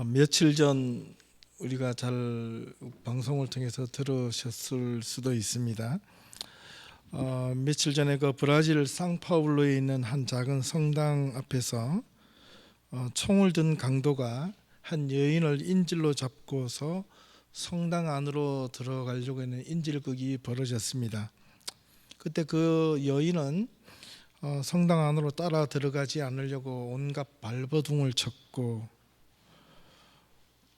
며칠 전 우리가 잘 방송을 통해서 들으셨을 수도 있습니다. 며칠 전에 그 브라질 상파울루에 있는 한 작은 성당 앞에서 총을 든 강도가 한 여인을 인질로 잡고서 성당 안으로 들어가려고 하는 인질극이 벌어졌습니다. 그때 그 여인은 성당 안으로 따라 들어가지 않으려고 온갖 발버둥을 쳤고,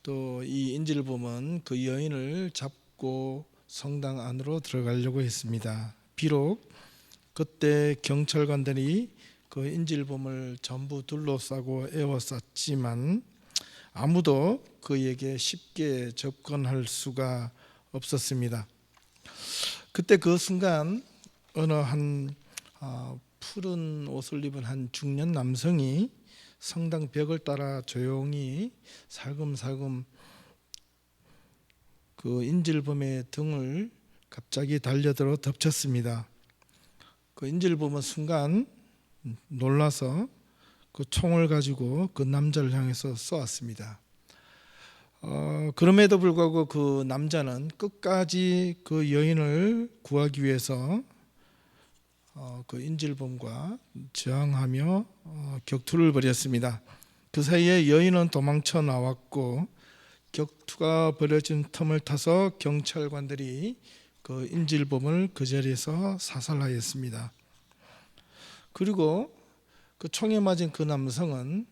또 이 인질범은 그 여인을 잡고 성당 안으로 들어가려고 했습니다. 비록 그때 경찰관들이 그 인질범을 전부 둘러싸고 에워쌌지만 아무도 그에게 쉽게 접근할 수가 없었습니다. 그때 그 순간 어느 한 푸른 옷을 입은 한 중년 남성이 성당 벽을 따라 조용히 살금살금 그 인질범의 등을 갑자기 달려들어 덮쳤습니다. 그 인질범은 순간 놀라서 그 총을 가지고 그 남자를 향해서 쏘았습니다. 그럼에도 불구하고 그 남자는 끝까지 그 여인을 구하기 위해서 그 인질범과 저항하며 격투를 벌였습니다. 그 사이에 여인은 도망쳐 나왔고, 격투가 벌어진 틈을 타서 경찰관들이 그 인질범을 그 자리에서 사살하였습니다. 그리고 그 총에 맞은 그 남성은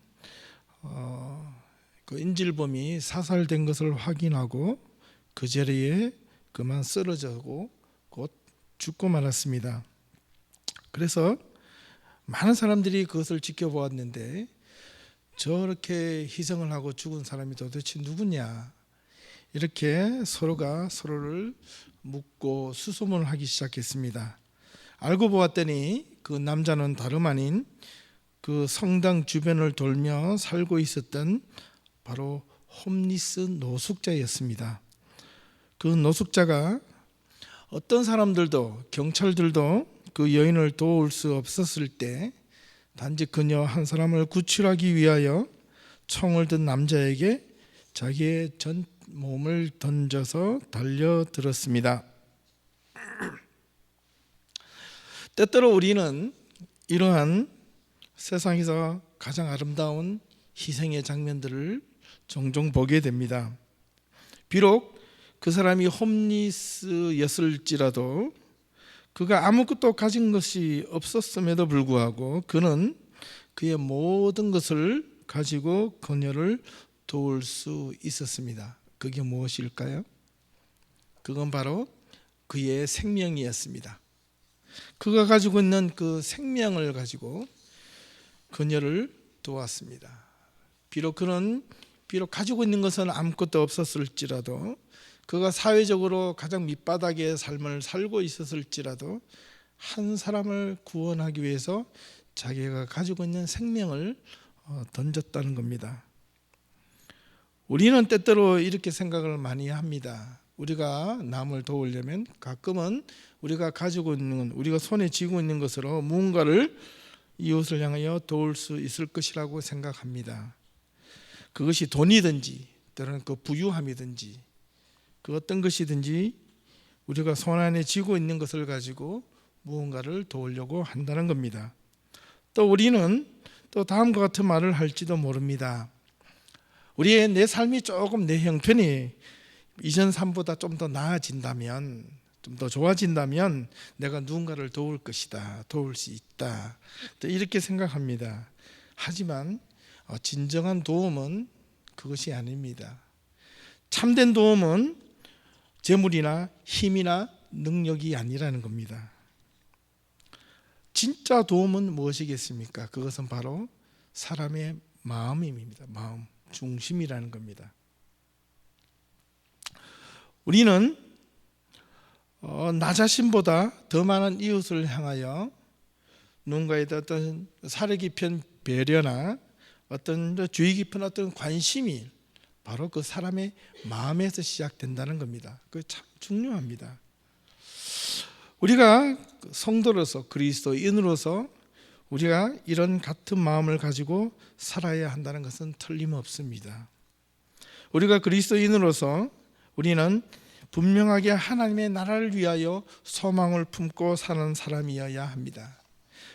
그 인질범이 사살된 것을 확인하고 그 자리에 그만 쓰러지고 곧 죽고 말았습니다. 그래서 많은 사람들이 그것을 지켜보았는데, 저렇게 희생을 하고 죽은 사람이 도대체 누구냐, 이렇게 서로가 서로를 묻고 수소문을 하기 시작했습니다. 알고 보았더니 그 남자는 다름 아닌 그 성당 주변을 돌며 살고 있었던 바로 홈리스 노숙자였습니다. 그 노숙자가 어떤 사람들도 경찰들도 그 여인을 도울 수 없었을 때 단지 그녀 한 사람을 구출하기 위하여 총을 든 남자에게 자기의 전 몸을 던져서 달려들었습니다. 때때로 우리는 이러한 세상에서 가장 아름다운 희생의 장면들을 종종 보게 됩니다. 비록 그 사람이 홈리스였을지라도, 그가 아무것도 가진 것이 없었음에도 불구하고 그는 그의 모든 것을 가지고 그녀를 도울 수 있었습니다. 그게 무엇일까요? 그건 바로 그의 생명이었습니다. 그가 가지고 있는 그 생명을 가지고 그녀를 도왔습니다. 비록 그는 가지고 있는 것은 아무것도 없었을지라도, 그가 사회적으로 가장 밑바닥의 삶을 살고 있었을지라도 한 사람을 구원하기 위해서 자기가 가지고 있는 생명을 던졌다는 겁니다. 우리는 때때로 이렇게 생각을 많이 합니다. 우리가 남을 도우려면 가끔은 우리가 가지고 있는, 우리가 손에 쥐고 있는 것으로 무언가를 이웃을 향하여 도울 수 있을 것이라고 생각합니다. 그것이 돈이든지 때로는 그 부유함이든지 그 어떤 것이든지 우리가 손 안에 쥐고 있는 것을 가지고 무언가를 도우려고 한다는 겁니다. 또 우리는 또 다음과 같은 말을 할지도 모릅니다. 내 삶이 조금 내 형편이 이전 삶보다 좀 더 나아진다면, 좀 더 좋아진다면 내가 누군가를 도울 것이다, 도울 수 있다, 또 이렇게 생각합니다. 하지만 진정한 도움은 그것이 아닙니다. 참된 도움은 재물이나 힘이나 능력이 아니라는 겁니다. 진짜 도움은 무엇이겠습니까? 그것은 바로 사람의 마음입니다. 마음, 중심이라는 겁니다. 우리는 나 자신보다 더 많은 이웃을 향하여 누군가에 대한 어떤 사려 깊은 배려나 어떤 주의 깊은 어떤 관심이 바로 그 사람의 마음에서 시작된다는 겁니다. 그게 참 중요합니다. 우리가 성도로서, 그리스도인으로서 우리가 이런 같은 마음을 가지고 살아야 한다는 것은 틀림없습니다. 우리가 그리스도인으로서 우리는 분명하게 하나님의 나라를 위하여 소망을 품고 사는 사람이어야 합니다.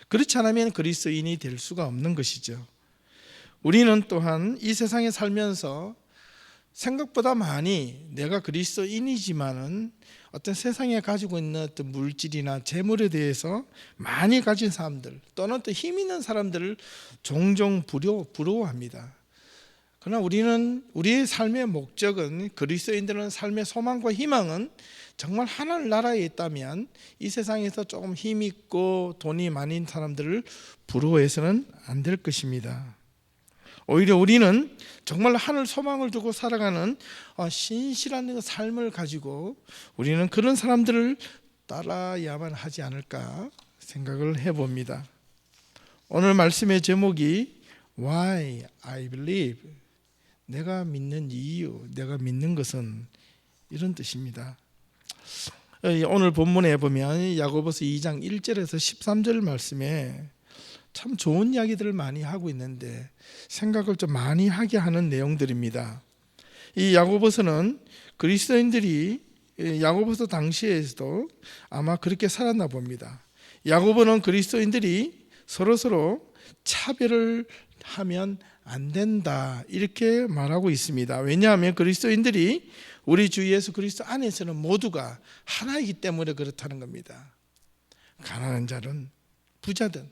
그렇지 않으면 그리스도인이 될 수가 없는 것이죠. 우리는 또한 이 세상에 살면서 생각보다 많이 내가 그리스도인이지만은 어떤 세상에 가지고 있는 어떤 물질이나 재물에 대해서 많이 가진 사람들 또는 또 힘 있는 사람들을 종종 부러워합니다. 그러나 우리는 우리의 삶의 목적은, 그리스도인들은 삶의 소망과 희망은 정말 하나님 나라에 있다면 이 세상에서 조금 힘 있고 돈이 많은 사람들을 부러워해서는 안 될 것입니다. 오히려 우리는 정말 하늘 소망을 두고 살아가는 신실한 삶을 가지고 우리는 그런 사람들을 따라야만 하지 않을까 생각을 해봅니다. 오늘 말씀의 제목이 Why I Believe, 내가 믿는 이유, 내가 믿는 것은, 이런 뜻입니다. 오늘 본문에 보면 야고보서 2장 1절에서 13절 말씀에 참 좋은 이야기들을 많이 하고 있는데 생각을 좀 많이 하게 하는 내용들입니다. 이 야고보서는 그리스도인들이 야고보서 당시에도 아마 그렇게 살았나 봅니다. 야고보는 그리스도인들이 서로 차별을 하면 안 된다, 이렇게 말하고 있습니다. 왜냐하면 그리스도인들이 우리 주 예수 그리스도 안에서는 모두가 하나이기 때문에 그렇다는 겁니다. 가난한 자든 부자든,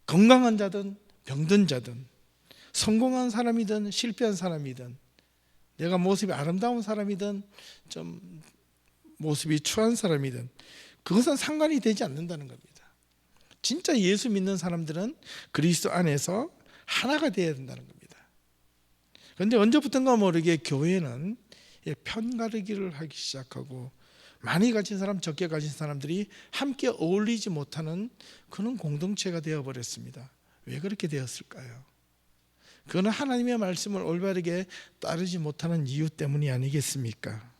건강한 자든 병든 자든, 성공한 사람이든 실패한 사람이든, 내가 모습이 아름다운 사람이든 좀 모습이 추한 사람이든 그것은 상관이 되지 않는다는 겁니다. 진짜 예수 믿는 사람들은 그리스도 안에서 하나가 되어야 된다는 겁니다. 그런데 언제부턴가 모르게 교회는 편가르기를 하기 시작하고 많이 가진 사람, 적게 가진 사람들이 함께 어울리지 못하는 그런 공동체가 되어버렸습니다. 왜 그렇게 되었을까요? 그거는 하나님의 말씀을 올바르게 따르지 못하는 이유 때문이 아니겠습니까?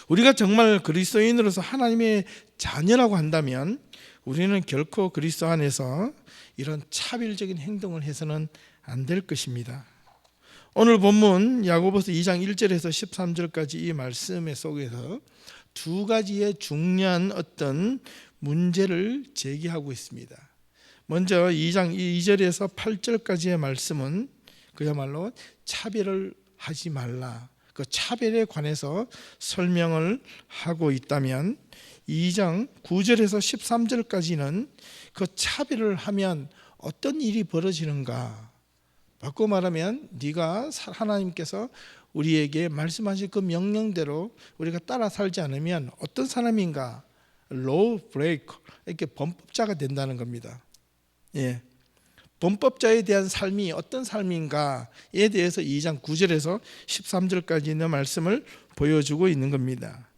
우리가 정말 그리스도인으로서 하나님의 자녀라고 한다면 우리는 결코 그리스도 안에서 이런 차별적인 행동을 해서는 안 될 것입니다. 오늘 본문 야고보서 2장 1절에서 13절까지 이 말씀 속에서 두 가지의 중요한 어떤 문제를 제기하고 있습니다. 먼저 2장 2절에서 8절까지의 말씀은 그야말로 차별을 하지 말라, 그 차별에 관해서 설명을 하고 있다면 2장 9절에서 13절까지는 그 차별을 하면 어떤 일이 벌어지는가, 바꿔 말하면 네가 하나님께서 우리에게 말씀하신 그 명령대로 우리가 따라 살지 않으면 어떤 사람인가, law breaker, 이렇게 범법자가 된다는 겁니다. 예, 범법자에 대한 삶이 어떤 삶인가에 대해서 2장 9절에서 13절까지 있는 말씀을 보여주고 있는 겁니다.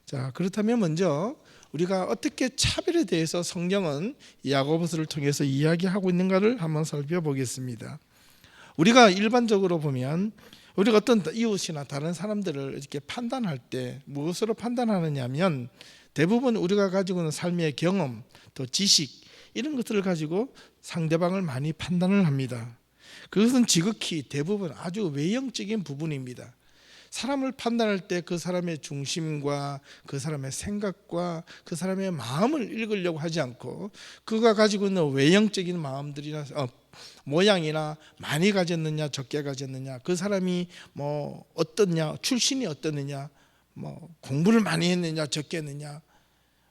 자, 그렇다면 먼저 우리가 어떻게 차별에 대해서 성경은 야고보서를 통해서 이야기하고 있는가를 한번 살펴보겠습니다. 우리가 일반적으로 보면 우리가 어떤 이웃이나 다른 사람들을 이렇게 판단할 때 무엇으로 판단하느냐 하면 대부분 우리가 가지고 있는 삶의 경험, 또 지식, 이런 것들을 가지고 상대방을 많이 판단을 합니다. 그것은 지극히 대부분 아주 외형적인 부분입니다. 사람을 판단할 때 그 사람의 중심과 그 사람의 생각과 그 사람의 마음을 읽으려고 하지 않고 그가 가지고 있는 외형적인 마음들이나 모양이나 많이 가졌느냐 적게 가졌느냐, 그 사람이 뭐 어떻냐, 출신이 어떻느냐, 뭐 공부를 많이 했느냐 적게 했느냐,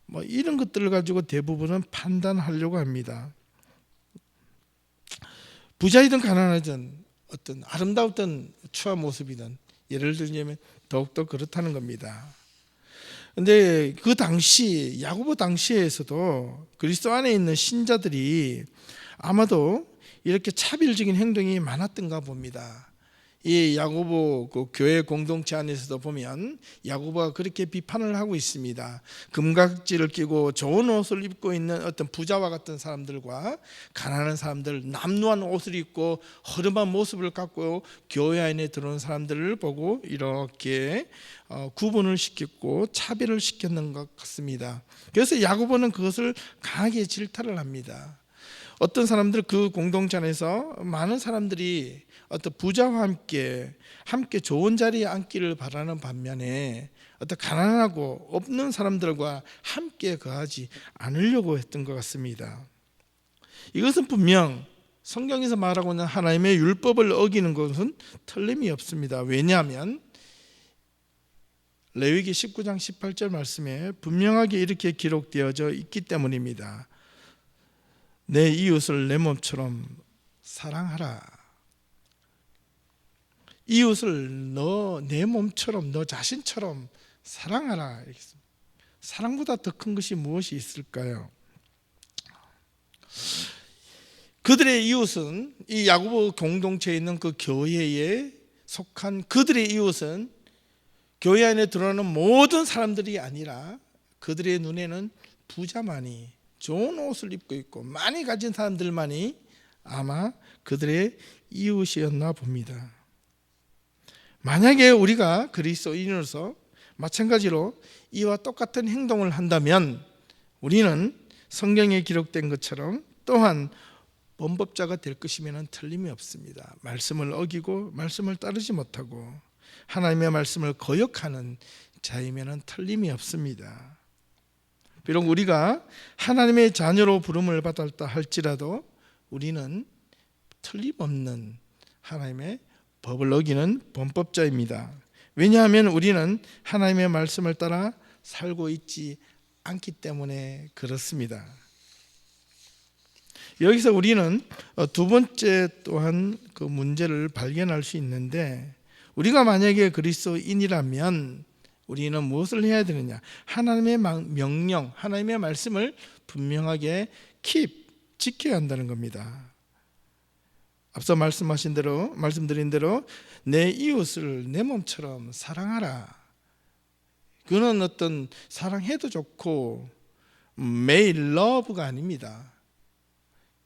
뭐 이런 것들을 가지고 대부분은 판단하려고 합니다. 부자이든 가난하든 어떤 아름다웠던 추한 모습이든 예를 들자면 더욱더 그렇다는 겁니다. 그런데 그 당시 야고보 당시에서도 그리스도 안에 있는 신자들이 아마도 이렇게 차별적인 행동이 많았던가 봅니다. 이 야고보 그 교회 공동체 안에서도 보면 야고보가 그렇게 비판을 하고 있습니다. 금각지를 끼고 좋은 옷을 입고 있는 어떤 부자와 같은 사람들과 가난한 사람들, 남루한 옷을 입고 허름한 모습을 갖고 교회 안에 들어온 사람들을 보고 이렇게 구분을 시켰고 차별을 시켰는 것 같습니다. 그래서 야고보는 그것을 강하게 질타를 합니다. 어떤 사람들 그 공동체 안에서 많은 사람들이 어떤 부자와 함께 좋은 자리에 앉기를 바라는 반면에 어떤 가난하고 없는 사람들과 함께 거하지 않으려고 했던 것 같습니다. 이것은 분명 성경에서 말하고 있는 하나님의 율법을 어기는 것은 틀림이 없습니다. 왜냐하면 레위기 19장 18절 말씀에 분명하게 이렇게 기록되어져 있기 때문입니다. 내 이웃을 내 몸처럼 사랑하라. 이웃을 내 몸처럼, 너 자신처럼 사랑하라. 사랑보다 더 큰 것이 무엇이 있을까요? 그들의 이웃은 이 야고보 공동체에 있는 그 교회에 속한 그들의 이웃은 교회 안에 들어오는 모든 사람들이 아니라 그들의 눈에는 부자만이, 좋은 옷을 입고 있고 많이 가진 사람들만이 아마 그들의 이웃이었나 봅니다. 만약에 우리가 그리스도인으로서 마찬가지로 이와 똑같은 행동을 한다면 우리는 성경에 기록된 것처럼 또한 범법자가 될 것이면 틀림이 없습니다. 말씀을 어기고 말씀을 따르지 못하고 하나님의 말씀을 거역하는 자이면 틀림이 없습니다. 비록 우리가 하나님의 자녀로 부름을 받았다 할지라도 우리는 틀림없는 하나님의 법을 어기는 범법자입니다. 왜냐하면 우리는 하나님의 말씀을 따라 살고 있지 않기 때문에 그렇습니다. 여기서 우리는 두 번째 또한 그 문제를 발견할 수 있는데, 우리가 만약에 그리스도인이라면 우리는 무엇을 해야 되느냐? 하나님의 명령, 하나님의 말씀을 분명하게 지켜야 한다는 겁니다. 앞서 말씀드린 대로 내 이웃을 내 몸처럼 사랑하라. 그는 어떤 사랑해도 좋고 매일 러브가 아닙니다.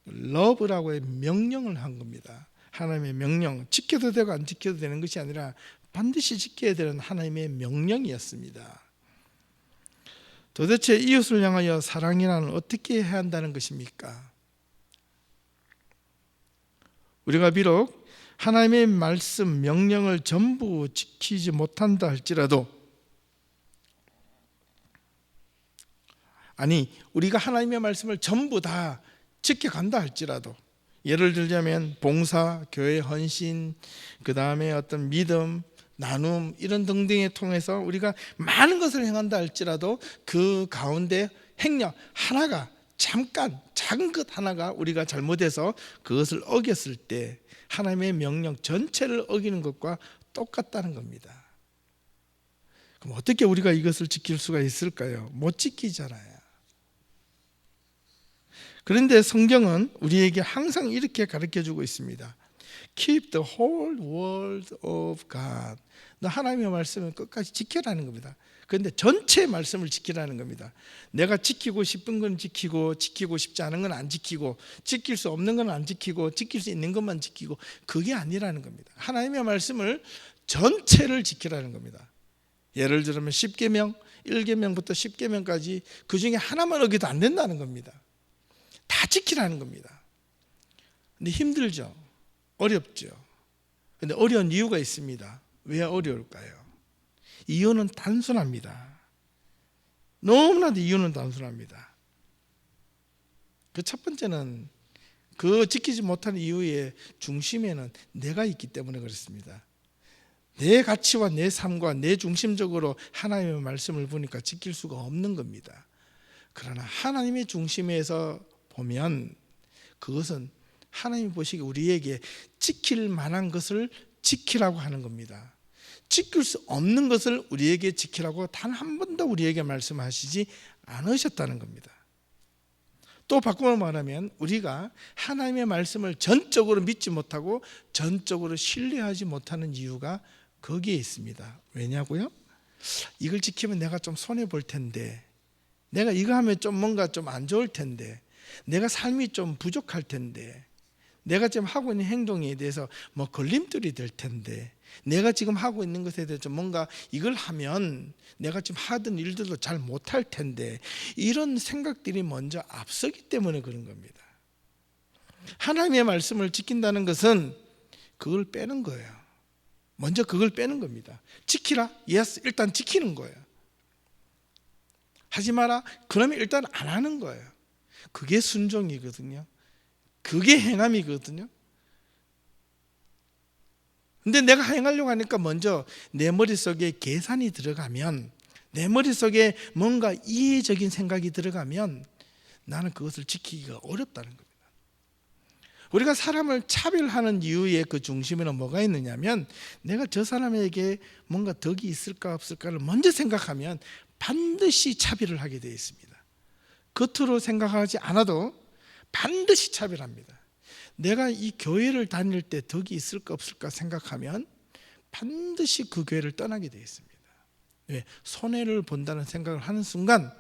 러브라고의 명령을 한 겁니다. 하나님의 명령, 지켜도 되고 안 지켜도 되는 것이 아니라 반드시 지켜야 되는 하나님의 명령이었습니다. 도대체 이웃을 향하여 사랑이란 어떻게 해야 한다는 것입니까? 우리가 비록 하나님의 말씀, 명령을 전부 지키지 못한다 할지라도, 아니 우리가 하나님의 말씀을 전부 다 지켜간다 할지라도, 예를 들자면 봉사, 교회 헌신, 그 다음에 어떤 믿음, 나눔 이런 등등에 통해서 우리가 많은 것을 행한다 할지라도 그 가운데 행력 하나가, 잠깐 작은 것 하나가 우리가 잘못해서 그것을 어겼을 때 하나님의 명령 전체를 어기는 것과 똑같다는 겁니다. 그럼 어떻게 우리가 이것을 지킬 수가 있을까요? 못 지키잖아요. 그런데 성경은 우리에게 항상 이렇게 가르쳐주고 있습니다. Keep the whole word of God. 너 하나님의 말씀을 끝까지 지켜라는 겁니다. 그런데 전체 말씀을 지키라는 겁니다. 내가 지키고 싶은 건 지키고, 지키고 싶지 않은 건 안 지키고, 지킬 수 없는 건 안 지키고, 지킬 수 있는 것만 지키고, 그게 아니라는 겁니다. 하나님의 말씀을 전체를 지키라는 겁니다. 예를 들면 10계명, 1계명부터 10계명까지 그 중에 하나만 어겨도 안 된다는 겁니다. 다 지키라는 겁니다. 근데 힘들죠. 어렵죠. 근데 어려운 이유가 있습니다. 왜 어려울까요? 이유는 단순합니다. 너무나도 이유는 단순합니다. 그 첫 번째는 그 지키지 못하는 이유의 중심에는 내가 있기 때문에 그렇습니다. 내 가치와 내 삶과 내 중심적으로 하나님의 말씀을 보니까 지킬 수가 없는 겁니다. 그러나 하나님의 중심에서 보면 그것은 하나님이 보시기에 우리에게 지킬 만한 것을 지키라고 하는 겁니다. 지킬 수 없는 것을 우리에게 지키라고 단 한 번도 우리에게 말씀하시지 않으셨다는 겁니다. 또 바꾸어 말하면 우리가 하나님의 말씀을 전적으로 믿지 못하고 전적으로 신뢰하지 못하는 이유가 거기에 있습니다. 왜냐고요? 이걸 지키면 내가 좀 손해 볼 텐데, 내가 이거 하면 좀 뭔가 좀 안 좋을 텐데, 내가 삶이 좀 부족할 텐데, 내가 지금 하고 있는 행동에 대해서 뭐 걸림돌이 될 텐데, 내가 지금 하고 있는 것에 대해서 뭔가 이걸 하면 내가 지금 하던 일들도 잘 못할 텐데, 이런 생각들이 먼저 앞서기 때문에 그런 겁니다. 하나님의 말씀을 지킨다는 것은 그걸 빼는 거예요. 먼저 그걸 빼는 겁니다. 지키라? 예스, 일단 지키는 거예요. 하지 마라? 그러면 일단 안 하는 거예요. 그게 순종이거든요. 그게 행함이거든요. 근데 내가 행하려고 하니까 먼저 내 머릿속에 계산이 들어가면, 내 머릿속에 뭔가 이해적인 생각이 들어가면 나는 그것을 지키기가 어렵다는 겁니다. 우리가 사람을 차별하는 이유의 그 중심에는 뭐가 있느냐면, 내가 저 사람에게 뭔가 덕이 있을까 없을까를 먼저 생각하면 반드시 차별을 하게 되어 있습니다. 겉으로 생각하지 않아도 반드시 차별합니다. 내가 이 교회를 다닐 때 덕이 있을까 없을까 생각하면 반드시 그 교회를 떠나게 되어 있습니다. 왜? 손해를 본다는 생각을 하는 순간,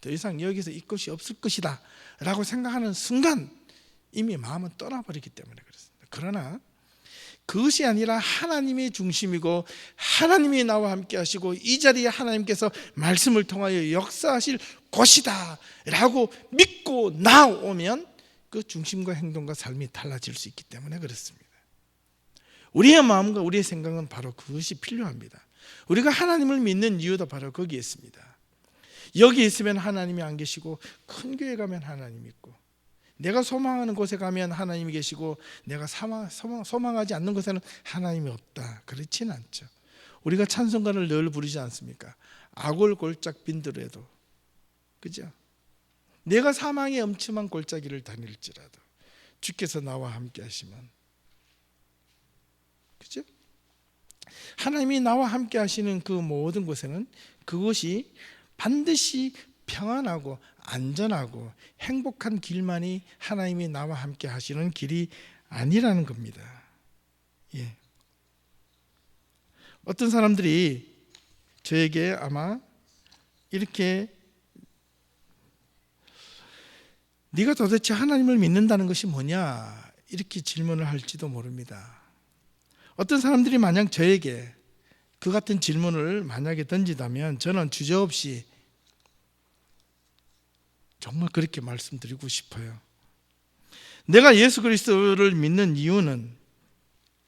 더 이상 여기서 이 것이 없을 것이다 라고 생각하는 순간 이미 마음은 떠나버리기 때문에 그렇습니다. 그러나 그것이 아니라 하나님의 중심이고 하나님이 나와 함께 하시고 이 자리에 하나님께서 말씀을 통하여 역사하실 것이다 라고 믿고 나오면 그 중심과 행동과 삶이 달라질 수 있기 때문에 그렇습니다. 우리의 마음과 우리의 생각은 바로 그것이 필요합니다. 우리가 하나님을 믿는 이유도 바로 거기에 있습니다. 여기 있으면 하나님이 안 계시고, 큰 교회 가면 하나님이 있고, 내가 소망하는 곳에 가면 하나님이 계시고, 내가 소망하지 않는 곳에는 하나님이 없다, 그렇지는 않죠. 우리가 찬송가를 늘 부르지 않습니까? 아골골짝 빈들에도, 그죠? 내가 사망의 엄침한 골짜기를 다닐지라도 주께서 나와 함께 하시면, 그죠? 하나님이 나와 함께 하시는 그 모든 곳에는 그것이 반드시 평안하고 안전하고 행복한 길만이 하나님이 나와 함께 하시는 길이 아니라는 겁니다. 예. 어떤 사람들이 저에게 아마 이렇게, 네가 도대체 하나님을 믿는다는 것이 뭐냐, 이렇게 질문을 할지도 모릅니다. 어떤 사람들이 만약 저에게 그 같은 질문을 만약에 던지다면 저는 주저없이 정말 그렇게 말씀드리고 싶어요. 내가 예수 그리스도를 믿는 이유는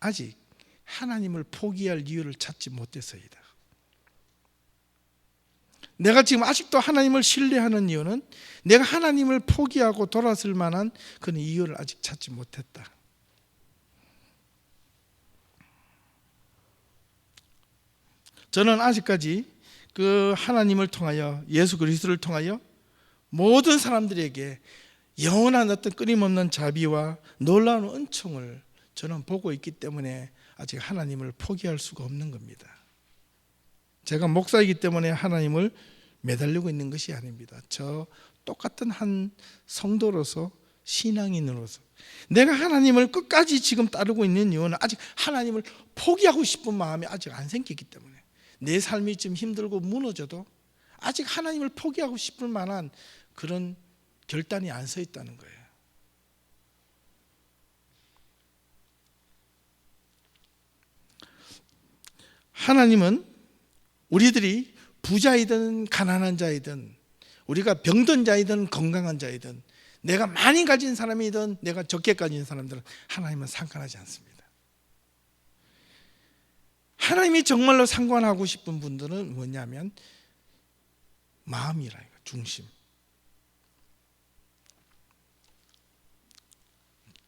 아직 하나님을 포기할 이유를 찾지 못해서이다. 내가 지금 아직도 하나님을 신뢰하는 이유는 내가 하나님을 포기하고 돌아설 만한 그런 이유를 아직 찾지 못했다. 저는 아직까지 그 하나님을 통하여, 예수 그리스도를 통하여 모든 사람들에게 영원한 어떤 끊임없는 자비와 놀라운 은총을 저는 보고 있기 때문에 아직 하나님을 포기할 수가 없는 겁니다. 제가 목사이기 때문에 하나님을 매달리고 있는 것이 아닙니다. 저 똑같은 한 성도로서, 신앙인으로서 내가 하나님을 끝까지 지금 따르고 있는 이유는 아직 하나님을 포기하고 싶은 마음이 아직 안 생기기 때문에, 내 삶이 좀 힘들고 무너져도 아직 하나님을 포기하고 싶을 만한 그런 결단이 안 서 있다는 거예요. 하나님은 우리들이 부자이든 가난한 자이든, 우리가 병든 자이든 건강한 자이든, 내가 많이 가진 사람이든 내가 적게 가진 사람들은 하나님은 상관하지 않습니다. 하나님이 정말로 상관하고 싶은 분들은 뭐냐면 마음이라, 중심.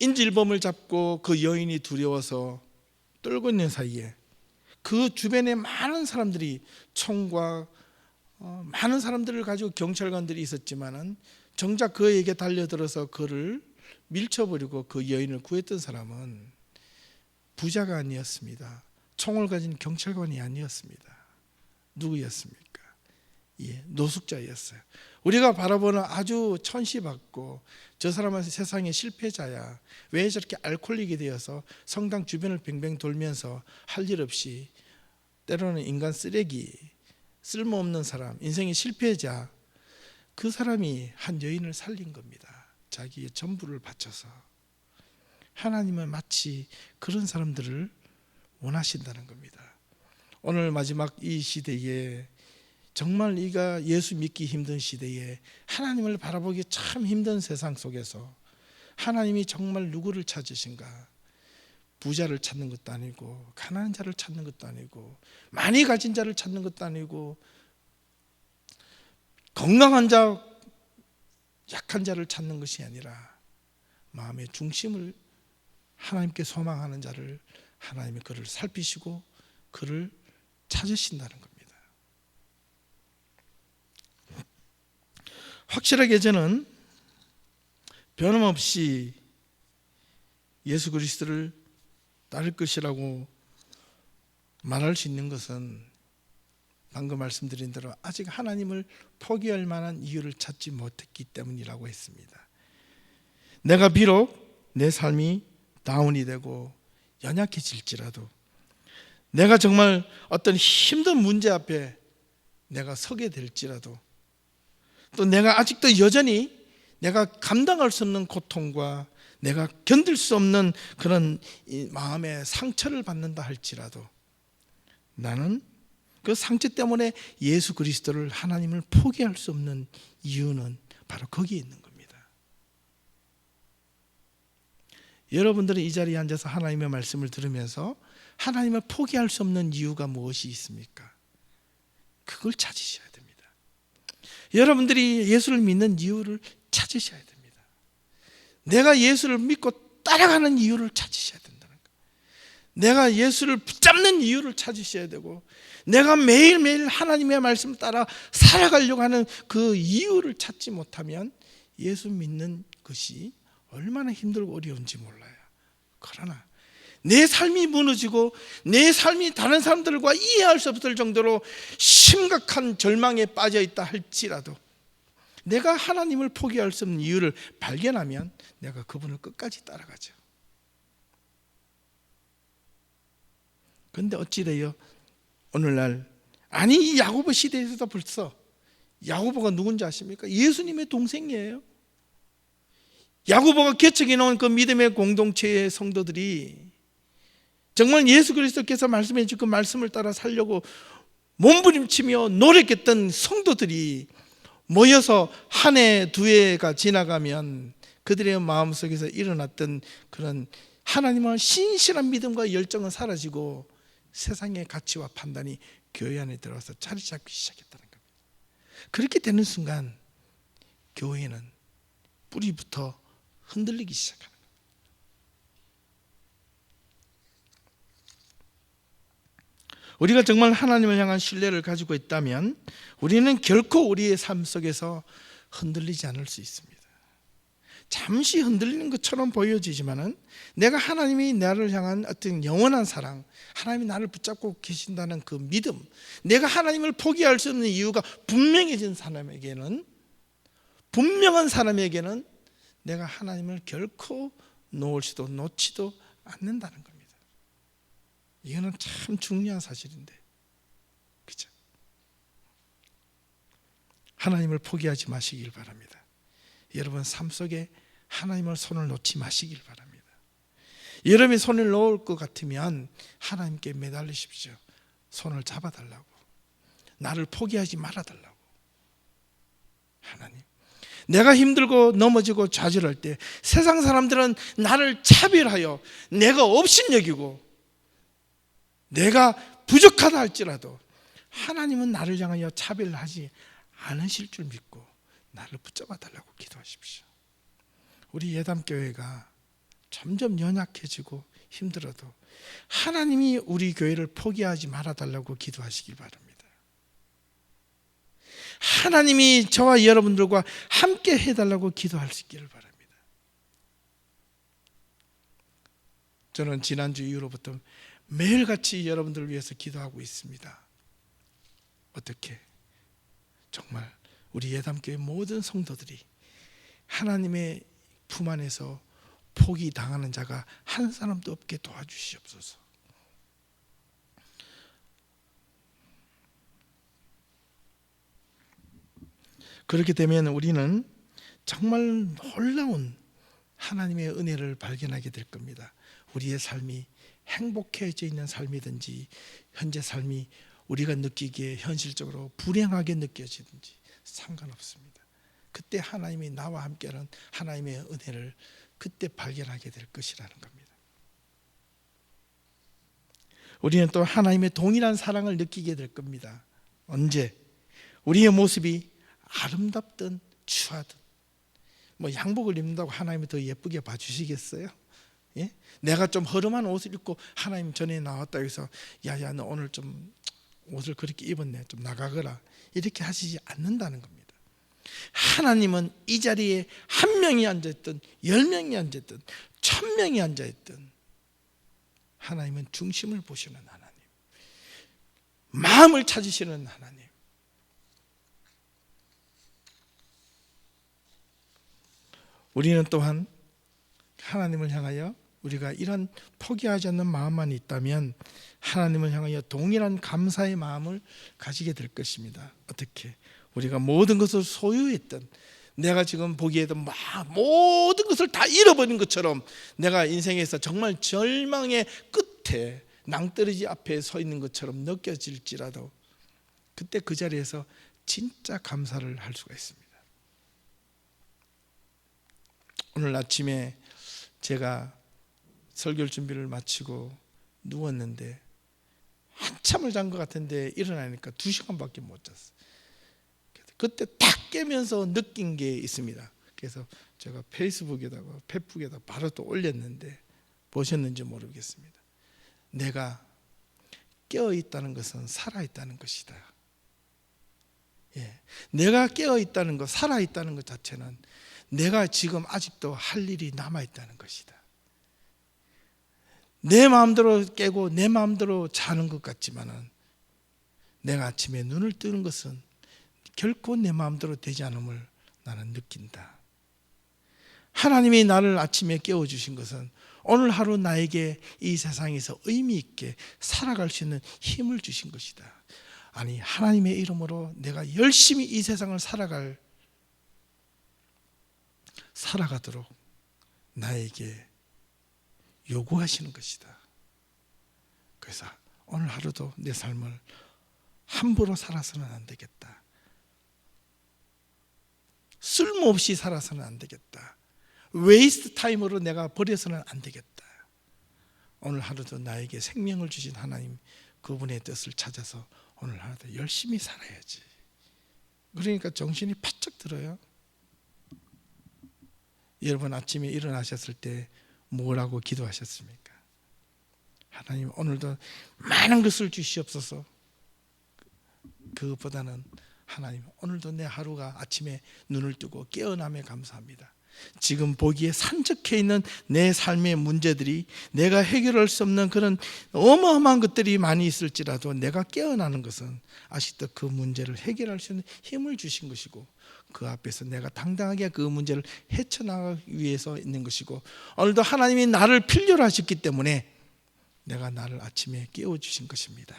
인질범을 잡고 그 여인이 두려워서 떨고 있는 사이에 그 주변에 많은 사람들이 총과 많은 사람들을 가지고 경찰관들이 있었지만은 정작 그에게 달려들어서 그를 밀쳐버리고 그 여인을 구했던 사람은 부자가 아니었습니다. 총을 가진 경찰관이 아니었습니다. 누구였습니까? 예, 노숙자였어요. 우리가 바라보는 아주 천시받고 저 사람은 세상의 실패자야, 왜 저렇게 알코올릭이 되어서 성당 주변을 뱅뱅 돌면서 할 일 없이, 때로는 인간 쓰레기, 쓸모없는 사람, 인생의 실패자, 그 사람이 한 여인을 살린 겁니다. 자기의 전부를 바쳐서. 하나님은 마치 그런 사람들을 원하신다는 겁니다. 오늘 마지막 이 시대에, 정말 이가 예수 믿기 힘든 시대에, 하나님을 바라보기 참 힘든 세상 속에서 하나님이 정말 누구를 찾으신가? 부자를 찾는 것도 아니고, 가난한 자를 찾는 것도 아니고, 많이 가진 자를 찾는 것도 아니고, 건강한 자, 약한 자를 찾는 것이 아니라 마음의 중심을 하나님께 소망하는 자를 하나님이 그를 살피시고 그를 찾으신다는 겁니다. 확실하게 저는 변함없이 예수 그리스도를 따를 것이라고 말할 수 있는 것은 방금 말씀드린 대로 아직 하나님을 포기할 만한 이유를 찾지 못했기 때문이라고 했습니다. 내가 비록 내 삶이 다운이 되고 연약해질지라도, 내가 정말 어떤 힘든 문제 앞에 내가 서게 될지라도, 또 내가 아직도 여전히 내가 감당할 수 없는 고통과 내가 견딜 수 없는 그런 마음의 상처를 받는다 할지라도, 나는 그 상처 때문에 예수 그리스도를, 하나님을 포기할 수 없는 이유는 바로 거기에 있는 겁니다. 여러분들은 이 자리에 앉아서 하나님의 말씀을 들으면서 하나님을 포기할 수 없는 이유가 무엇이 있습니까? 그걸 찾으셔야 됩니다. 여러분들이 예수를 믿는 이유를 찾으셔야 됩니다. 내가 예수를 믿고 따라가는 이유를 찾으셔야 된다는 거예요. 내가 예수를 붙잡는 이유를 찾으셔야 되고, 내가 매일매일 하나님의 말씀을 따라 살아가려고 하는 그 이유를 찾지 못하면 예수 믿는 것이 얼마나 힘들고 어려운지 몰라요. 그러나 내 삶이 무너지고 내 삶이 다른 사람들과 이해할 수 없을 정도로 심각한 절망에 빠져 있다 할지라도, 내가 하나님을 포기할 수 없는 이유를 발견하면 내가 그분을 끝까지 따라가죠. 그런데 어찌돼요? 오늘날, 아니 이 야고보 시대에서도 벌써, 야고보가 누군지 아십니까? 예수님의 동생이에요. 야고보가 개척해 놓은 그 믿음의 공동체의 성도들이 정말 예수 그리스도께서 말씀해 주신 그 말씀을 따라 살려고 몸부림치며 노력했던 성도들이 모여서 한 해, 두 해가 지나가면 그들의 마음속에서 일어났던 그런 하나님의 신실한 믿음과 열정은 사라지고 세상의 가치와 판단이 교회 안에 들어와서 자리 잡기 시작했다는 겁니다. 그렇게 되는 순간 교회는 뿌리부터 흔들리기 시작하는 거예요. 우리가 정말 하나님을 향한 신뢰를 가지고 있다면 우리는 결코 우리의 삶 속에서 흔들리지 않을 수 있습니다. 잠시 흔들리는 것처럼 보여지지만은 내가 하나님이 나를 향한 어떤 영원한 사랑, 하나님이 나를 붙잡고 계신다는 그 믿음, 내가 하나님을 포기할 수 없는 이유가 분명해진 사람에게는, 분명한 사람에게는 내가 하나님을 결코 놓지도 않는다는 겁니다. 이거는 참 중요한 사실인데, 그죠? 하나님을 포기하지 마시길 바랍니다. 여러분 삶 속에 하나님을 손을 놓지 마시길 바랍니다. 여러분이 손을 놓을 것 같으면 하나님께 매달리십시오. 손을 잡아달라고, 나를 포기하지 말아달라고. 하나님, 내가 힘들고 넘어지고 좌절할 때 세상 사람들은 나를 차별하여 내가 업신여기고 내가 부족하다 할지라도 하나님은 나를 향하여 차별하지 않으실 줄 믿고 나를 붙잡아 달라고 기도하십시오. 우리 예담교회가 점점 연약해지고 힘들어도 하나님이 우리 교회를 포기하지 말아달라고 기도하시기 바랍니다. 하나님이 저와 여러분들과 함께 해달라고 기도하시기를 바랍니다. 저는 지난주 이후로부터 매일같이 여러분들을 위해서 기도하고 있습니다. 어떻게? 정말 우리 예담교회 모든 성도들이 하나님의 품 안에서 포기당하는 자가 한 사람도 없게 도와주시옵소서. 그렇게 되면 우리는 정말 놀라운 하나님의 은혜를 발견하게 될 겁니다. 우리의 삶이 행복해져 있는 삶이든지 현재 삶이 우리가 느끼기에 현실적으로 불행하게 느껴지든지 상관없습니다. 그때 하나님이 나와 함께하는 하나님의 은혜를 그때 발견하게 될 것이라는 겁니다. 우리는 또 하나님의 동일한 사랑을 느끼게 될 겁니다. 언제? 우리의 모습이 아름답든 추하든. 양복을 입는다고 하나님이 더 예쁘게 봐주시겠어요? 예? 내가 좀 허름한 옷을 입고 하나님 전에 나왔다 해서 야야 너 오늘 좀 옷을 그렇게 입었네, 좀 나가거라, 이렇게 하시지 않는다는 겁니다. 하나님은 이 자리에 한 명이 앉아있든 10명이 앉아있든 1000명이 앉아있든 하나님은 중심을 보시는 하나님, 마음을 찾으시는 하나님. 우리는 또한 하나님을 향하여 우리가 이런 포기하지 않는 마음만 있다면 하나님을 향하여 동일한 감사의 마음을 가지게 될 것입니다. 어떻게? 우리가 모든 것을 소유했던, 내가 지금 보기에도 모든 것을 다 잃어버린 것처럼 내가 인생에서 정말 절망의 끝에 낭떠러지 앞에 서 있는 것처럼 느껴질지라도 그때 그 자리에서 진짜 감사를 할 수가 있습니다. 오늘 아침에 제가 설교 준비를 마치고 누웠는데 한참을 잔 것 같은데 일어나니까 2시간밖에 못 잤어요. 그때 딱 깨면서 느낀 게 있습니다. 그래서 제가 페이스북에다가 바로 또 올렸는데 보셨는지 모르겠습니다. 내가 깨어있다는 것은 살아있다는 것이다. 예. 내가 깨어있다는 것, 살아있다는 것 자체는 내가 지금 아직도 할 일이 남아있다는 것이다. 내 마음대로 깨고 내 마음대로 자는 것 같지만은 내가 아침에 눈을 뜨는 것은 결코 내 마음대로 되지 않음을 나는 느낀다. 하나님이 나를 아침에 깨워주신 것은 오늘 하루 나에게 이 세상에서 의미 있게 살아갈 수 있는 힘을 주신 것이다. 아니, 하나님의 이름으로 내가 열심히 이 세상을 살아가도록 나에게 요구하시는 것이다. 그래서 오늘 하루도 내 삶을 함부로 살아서는 안 되겠다. 쓸모없이 살아서는 안 되겠다. 웨이스트 타임으로 내가 버려서는 안 되겠다. 오늘 하루도 나에게 생명을 주신 하나님, 그분의 뜻을 찾아서 오늘 하루도 열심히 살아야지. 그러니까 정신이 바짝 들어요. 여러분 아침에 일어나셨을 때 뭐라고 기도하셨습니까? 하나님 오늘도 많은 것을 주시옵소서. 그것보다는 하나님 오늘도 내 하루가 아침에 눈을 뜨고 깨어남에 감사합니다. 지금 보기에 산적해 있는 내 삶의 문제들이 내가 해결할 수 없는 그런 어마어마한 것들이 많이 있을지라도 내가 깨어나는 것은 아직도 그 문제를 해결할 수 있는 힘을 주신 것이고 그 앞에서 내가 당당하게 그 문제를 헤쳐나가기 위해서 있는 것이고 오늘도 하나님이 나를 필요로 하셨기 때문에 내가 나를 아침에 깨워주신 것입니다.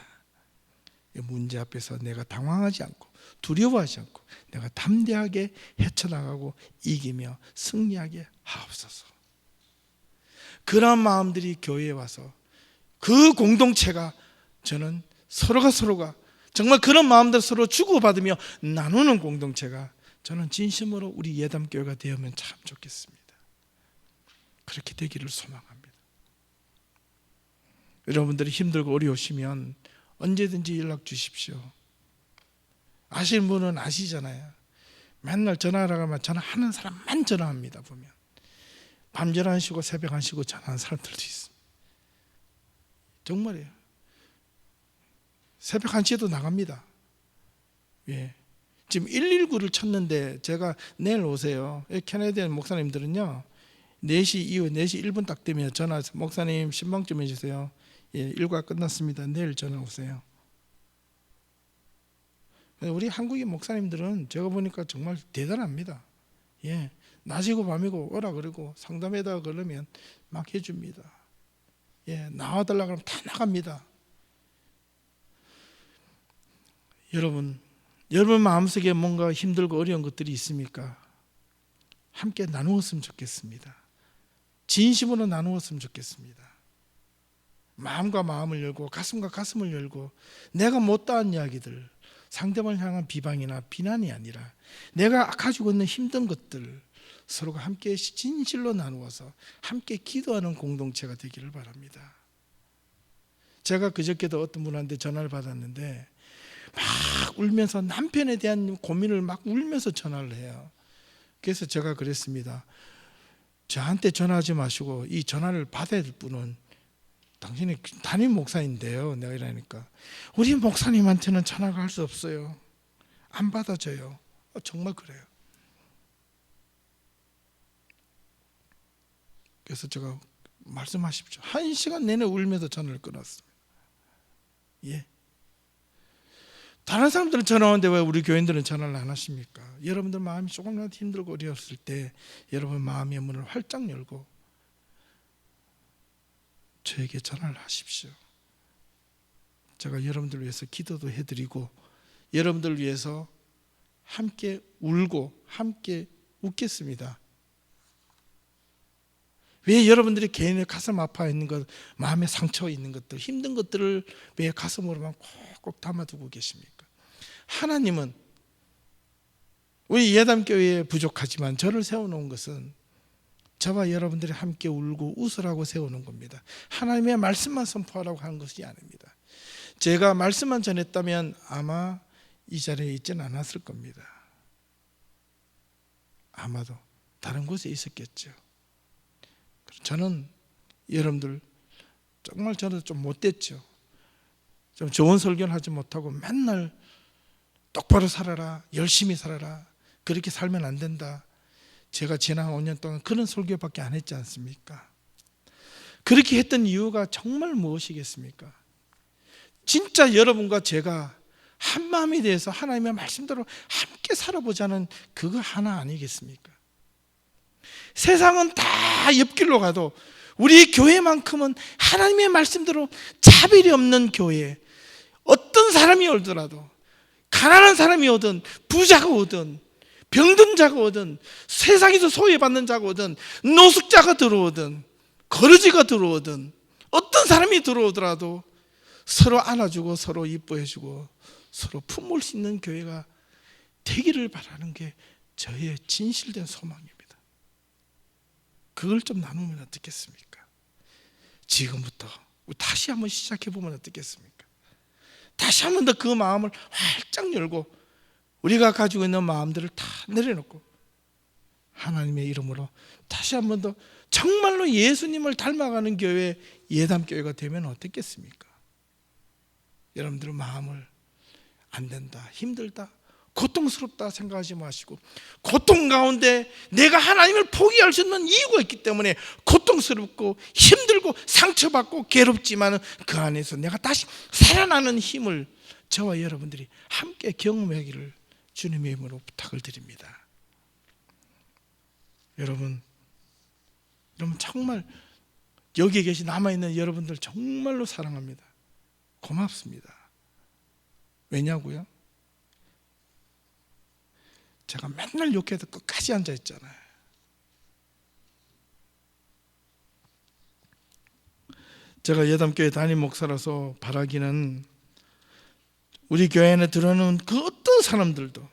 이 문제 앞에서 내가 당황하지 않고 두려워하지 않고 내가 담대하게 헤쳐나가고 이기며 승리하게 하옵소서. 그런 마음들이 교회에 와서 그 공동체가 저는 서로가 정말 그런 마음들 서로 주고받으며 나누는 공동체가 저는 진심으로 우리 예담교회가 되면 참 좋겠습니다. 그렇게 되기를 소망합니다. 여러분들이 힘들고 어려우시면 언제든지 연락 주십시오. 아시는 분은 아시잖아요. 맨날 전화하라고 하면 전화하는 사람만 전화합니다. 보면 밤 11시고 새벽 1시고 전화하는 사람들도 있습니다. 정말이에요. 새벽 1시에도 나갑니다. 예. 지금 119를 쳤는데 제가 내일 오세요. 캐나디안 목사님들은요 4시 이후 4시 1분 딱 되면 전화해서 목사님 신방 좀 해주세요. 예, 일과 끝났습니다. 내일 전화 오세요. 우리 한국인 목사님들은 제가 보니까 정말 대단합니다. 예, 낮이고 밤이고 오라 그러고 상담해다 그러면 막 해줍니다. 예, 나와달라 그러면 다 나갑니다. 여러분 마음속에 뭔가 힘들고 어려운 것들이 있습니까? 함께 나누었으면 좋겠습니다. 진심으로 나누었으면 좋겠습니다. 마음과 마음을 열고 가슴과 가슴을 열고 내가 못다한 이야기들, 상대방을 향한 비방이나 비난이 아니라 내가 가지고 있는 힘든 것들 서로가 함께 진실로 나누어서 함께 기도하는 공동체가 되기를 바랍니다. 제가 그저께도 어떤 분한테 전화를 받았는데 막 울면서 남편에 대한 고민을 막 울면서 전화를 해요. 그래서 제가 그랬습니다. 저한테 전화하지 마시고 이 전화를 받아야 될 분은 당신이 담임 목사인데요. 내가 이러니까 우리 목사님한테는 전화가 할 수 없어요. 안 받아줘요. 정말 그래요. 그래서 제가 말씀하십시오. 1시간 내내 울면서 전화를 끊었습니다. 예. 다른 사람들은 전화 오는데 왜 우리 교인들은 전화를 안 하십니까? 여러분들 마음이 조금이라도 힘들고 어려웠을 때 여러분 마음의 문을 활짝 열고 저에게 전화를 하십시오. 제가 여러분들 위해서 기도도 해드리고 여러분들 위해서 함께 울고 함께 웃겠습니다. 왜 여러분들이 개인의 가슴 아파 있는 것, 마음에 상처 있는 것들, 힘든 것들을 왜 가슴으로만 콕콕 담아두고 계십니까? 하나님은 우리 예담교회에 부족하지만 저를 세워놓은 것은 저와 여러분들이 함께 울고 웃으라고 세우는 겁니다. 하나님의 말씀만 선포하라고 하는 것이 아닙니다. 제가 말씀만 전했다면 아마 이 자리에 있지는 않았을 겁니다. 아마도 다른 곳에 있었겠죠. 저는 여러분들 정말 저는 좀 못됐죠. 좀 좋은 설교를 하지 못하고 맨날 똑바로 살아라, 열심히 살아라, 그렇게 살면 안 된다. 제가 지난 5년 동안 그런 설교밖에 안 했지 않습니까? 그렇게 했던 이유가 정말 무엇이겠습니까? 진짜 여러분과 제가 한 마음이 돼서 하나님의 말씀대로 함께 살아보자는 그거 하나 아니겠습니까? 세상은 다 옆길로 가도 우리 교회만큼은 하나님의 말씀대로 차별이 없는 교회, 어떤 사람이 오더라도 가난한 사람이 오든 부자가 오든 병든 자가 오든 세상에서 소외받는 자가 오든 노숙자가 들어오든 거르지가 들어오든 어떤 사람이 들어오더라도 서로 안아주고 서로 이뻐해주고 서로 품을 수 있는 교회가 되기를 바라는 게 저의 진실된 소망입니다. 그걸 좀 나누면 어떻겠습니까? 지금부터 다시 한번 시작해 보면 어떻겠습니까? 다시 한번 더 그 마음을 활짝 열고 우리가 가지고 있는 마음들을 다 내려놓고 하나님의 이름으로 다시 한번 더 정말로 예수님을 닮아가는 교회, 예담교회가 되면 어떻겠습니까? 여러분들의 마음을 안 된다, 힘들다, 고통스럽다 생각하지 마시고 고통 가운데 내가 하나님을 포기할 수 있는 이유가 있기 때문에 고통스럽고 힘들고 상처받고 괴롭지만 그 안에서 내가 다시 살아나는 힘을 저와 여러분들이 함께 경험하기를 주님의 이름으로 부탁을 드립니다. 여러분 정말 여기에 계신 남아있는 여러분들 정말로 사랑합니다. 고맙습니다. 왜냐고요? 제가 맨날 욕해도 끝까지 앉아 있잖아요. 제가 예담교회 담임 목사라서 바라기는 우리 교회 안에 들어오는 그 어떤 사람들도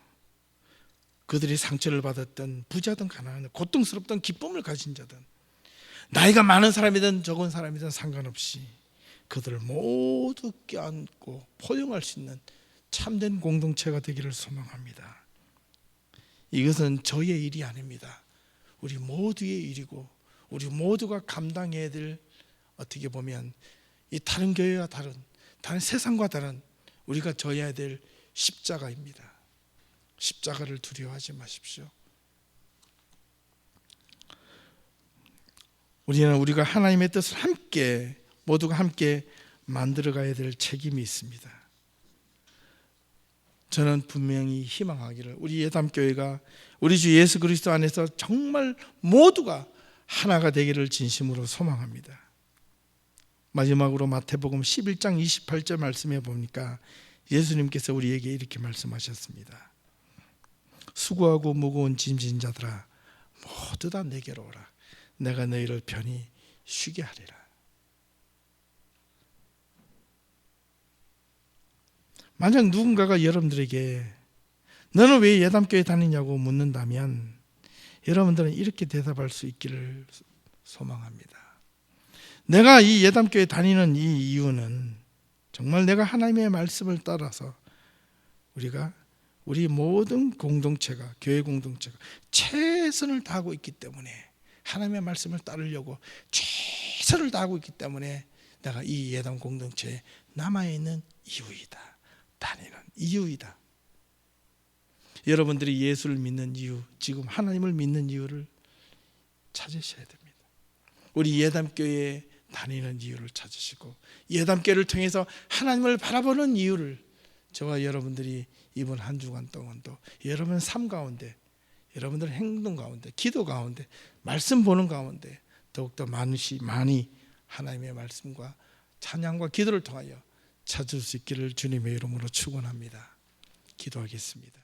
그들이 상처를 받았던 부자든 가난하든 고통스럽던 기쁨을 가진 자든 나이가 많은 사람이든 적은 사람이든 상관없이 그들을 모두 껴안고 포용할 수 있는 참된 공동체가 되기를 소망합니다. 이것은 저의 일이 아닙니다. 우리 모두의 일이고 우리 모두가 감당해야 될 어떻게 보면 이 다른 교회와 다른 세상과 다른 우리가 져야 될 십자가입니다. 십자가를 두려워하지 마십시오. 우리가 하나님의 뜻을 함께 모두가 함께 만들어가야 될 책임이 있습니다. 저는 분명히 희망하기를 우리 예담교회가 우리 주 예수 그리스도 안에서 정말 모두가 하나가 되기를 진심으로 소망합니다. 마지막으로 마태복음 11장 28절 말씀해 보니까 예수님께서 우리에게 이렇게 말씀하셨습니다. 수고하고 무거운 짐진 자들아 모두 다 내게로 오라. 내가 너희를 편히 쉬게 하리라. 만약 누군가가 여러분들에게 너는 왜 예담교회 다니냐고 묻는다면 여러분들은 이렇게 대답할 수 있기를 소망합니다. 내가 이 예담교회 다니는 이 이유는 정말 내가 하나님의 말씀을 따라서 우리 모든 공동체가, 교회 공동체가 최선을 다하고 있기 때문에, 하나님의 말씀을 따르려고 최선을 다하고 있기 때문에 내가 이 예담 공동체에 남아있는 이유이다. 다니는 이유이다. 여러분들이 예수를 믿는 이유, 지금 하나님을 믿는 이유를 찾으셔야 됩니다. 우리 예담교회에 다니는 이유를 찾으시고, 예담교회를 통해서 하나님을 바라보는 이유를 저와 여러분들이 이번 한 주간 동안도 여러분 삶 가운데, 여러분들 행동 가운데, 기도 가운데, 말씀 보는 가운데 더욱더 많이 하나님의 말씀과 찬양과 기도를 통하여 찾을 수 있기를 주님의 이름으로 축원합니다. 기도하겠습니다.